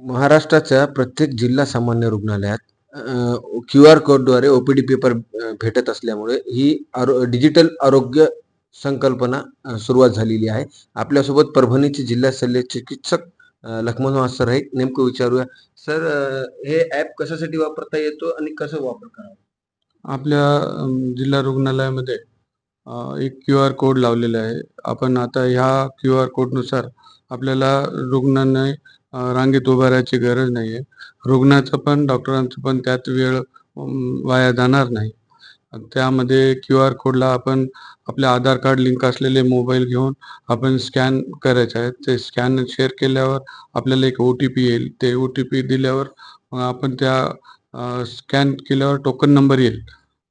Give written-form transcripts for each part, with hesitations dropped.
महाराष्ट्राच्या प्रत्येक जिल्हा सामान्य रुग्णालयात क्यूआर कोडद्वारे ओपीडी पेपर भेटत असल्यामुळे ही डिजिटल आरोग्य संकल्पना सुरुवात झालेली आहे. आपल्यासोबत परभणीचे जिल्हा शल्य चिकित्सक लखमनवार सर आहेत. नेमकं विचारूया सर, हे ॲप कशासाठी वापरता येतो आणि कसं वापर करावा? आपल्या जिल्हा रुग्णालयामध्ये एक क्यूआर कोड लावलेला आहे. आपण आता ह्या क्यूआर कोडनुसार आपल्याला रुग्णांना रांगेत उभं राहायची गरज नाही आहे. रुग्णाचं पण डॉक्टरांचं पण त्यात वेळ वाया जाणार नाही. त्यामध्ये क्यूआर कोडला आपण आपल्या आधार कार्ड लिंक असलेले मोबाईल घेऊन आपण स्कॅन करायचं आहे. ते स्कॅन शेअर केल्यावर आपल्याला एक OTP येईल. ते OTP दिल्यावर मग आपण त्या स्कॅन केल्यावर टोकन नंबर येईल.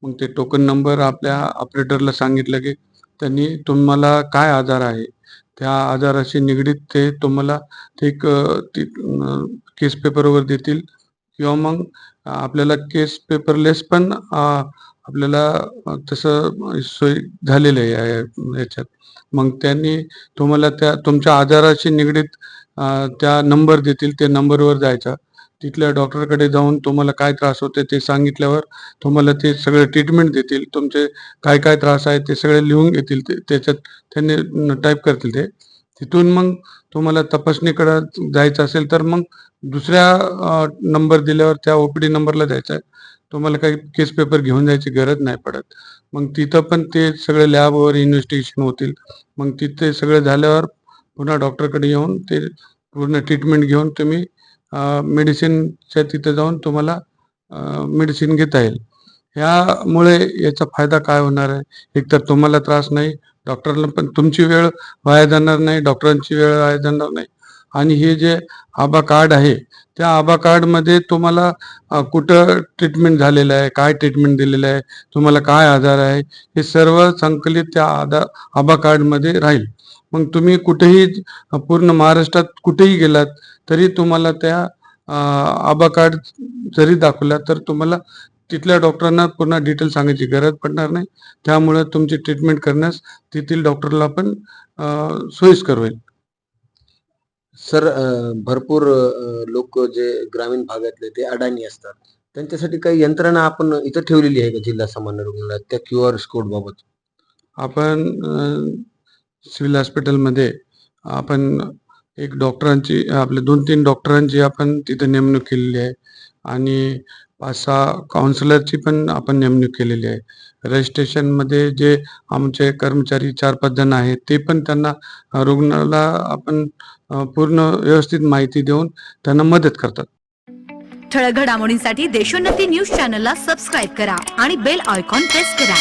मग ते टोकन नंबर आपल्या ऑपरेटरला सांगितलं की त्यांनी तुम्हाला काय आजार आहे, त्या आजाराशी निगडीत ते तुम्हाला एक केस पेपरवर देतील किंवा मग आपल्याला केस पेपरलेस पण आपल्याला तसं सोय झालेलं आहे याच्यात. मग त्यांनी तुम्हाला त्या तुमच्या आजाराशी निगडीत त्या नंबर देतील. त्या नंबरवर जायचा. तिथल्या डॉक्टरकडे जाऊन तुम्हाला काय त्रास होते ते सांगितल्यावर तुम्हाला ते सगळे ट्रीटमेंट देतील. तुमचे काय काय त्रास आहेत ते सगळे लिहून घेतील. ते त्याच्यात त्यांनी टाईप करतील. ते तिथून मग तुम्हाला तपासणीकडे जायचं असेल तर मग दुसऱ्या नंबर दिल्यावर त्या OPD नंबरला जायचं आहे. तुम्हाला काही केस पेपर घेऊन जायची गरज नाही पडत. मग तिथं पण ते सगळे लॅबवर इन्व्हेस्टिगेशन होतील. मग तिथे सगळं झाल्यावर पुन्हा डॉक्टरकडे येऊन ते पूर्ण ट्रीटमेंट घेऊन तुम्ही मेडिसिनच्या तिथे जाऊन तुम्हाला मेडिसिन घेता येईल. ह्यामुळे याचा फायदा काय होणार आहे? एकतर तुम्हाला त्रास नाही, डॉक्टरला पण तुमची वेळ वाया जाणार नाही, डॉक्टरांची वेळ वाया जाणार नाही. आणि हे जे आभा कार्ड आहे, त्या आभा कार्डमध्ये तुम्हाला कुठं ट्रीटमेंट झालेलं आहे, काय ट्रीटमेंट दिलेलं आहे, तुम्हाला काय आजार आहे, हे सर्व संकलित त्या आभा कार्डमध्ये राहील. मग तुम्ही कुठेही पूर्ण महाराष्ट्रात कुठेही गेलात तरी तुम्हाला त्या आभा कार्ड जरी दाखवला तर तुम्हाला तिथल्या डॉक्टरांना पुन्हा डिटेल सांगायची गरज पडणार नाही. त्यामुळे तुमची ट्रीटमेंट करण्यास तेथील डॉक्टरला पण सोयीस्कर होईल. सर, भरपूर लोक जे ग्रामीण भागातले ते अडाणी असतात. त्यांच्यासाठी काही यंत्रणा आपण इथं ठेवलेली आहे का जिल्हा सामान्य रुग्णालयात त्या क्यूआर कोड बाबत? आपण सिव्हिल हॉस्पिटलमध्ये आपण एक डॉक्टरांची आपले 2-3 डॉक्टरांची आपण तिथे नेमणूक केलेली आहे आणि 5-6 काउन्सिलरची पण आपण नेमणूक केलेली आहे. रजिस्ट्रेशनमध्ये जे आमचे कर्मचारी 4-5 जण आहेत ते पण त्यांना रुग्णाला आपण पूर्ण व्यवस्थित माहिती देऊन त्यांना मदत करतात. ठळक घडामोडींसाठी देशोन्नती न्यूज चॅनलला सबस्क्राईब करा आणि बेल आयकॉन प्रेस करा.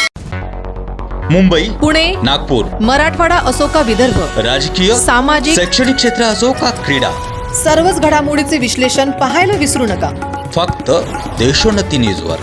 मुंबई, पुणे, नागपूर, मराठवाडा असो का विदर्भ, राजकीय, सामाजिक, शैक्षणिक क्षेत्र असो का क्रीडा, सर्वच घडामोडीचे विश्लेषण पाहायला विसरू नका. फक्त देशोन्नती न्यूजवर.